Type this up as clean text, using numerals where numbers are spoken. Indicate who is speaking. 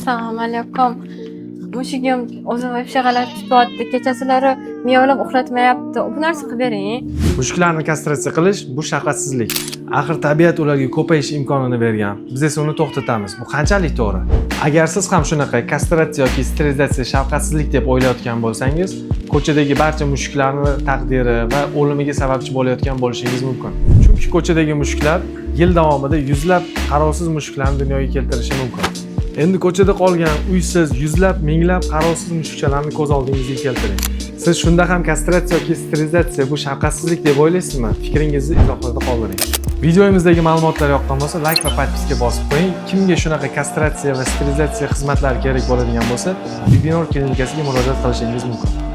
Speaker 1: Assalomu alaykum. Mushugim o'zi вообще g'alati tutyapti. Kechasilari miyovlab uxlatmayapti. Bu narsa qilib bering.
Speaker 2: Mushuklarni kastratsiya qilish bu shafqatsizlik. Axir tabiat ularga ko'payish imkonini bergan. Biz esa uni to'xtatamiz. Bu qanchalik to'g'ri? Agar siz ham shunaqa kastratsiya yoki sterilizatsiya shafqatsizlik deb o'ylayotgan bo'lsangiz, ko'chadagi barcha mushuklarni taqdiri va o'limiga sababchi bo'layotgan bo'lishingiz mumkin. Chunki ko'chadagi mushuklar yil davomida yuzlab qarovsiz mushuklarni dunyoga keltirishi mumkin. Endi ko'chada qolgan uysiz yuzlab, minglab qarovsiz mushukchalarni ko'z oldingizga keltiring. Siz shunda ham kastratsiya yoki sterilizatsiya bu shafqatsizlik deb o'ylaysizmi? Fikringizni izohlarda qoldiring. Videomizdagi ma'lumotlar yoqqan bo'lsa, like va podpiska bosib qo'ying. Kimga shunaqa kastratsiya va sterilizatsiya xizmatlari kerak bo'ladigan bo'lsa, Bibinor klinikasiga murojaat qilishingiz mumkin.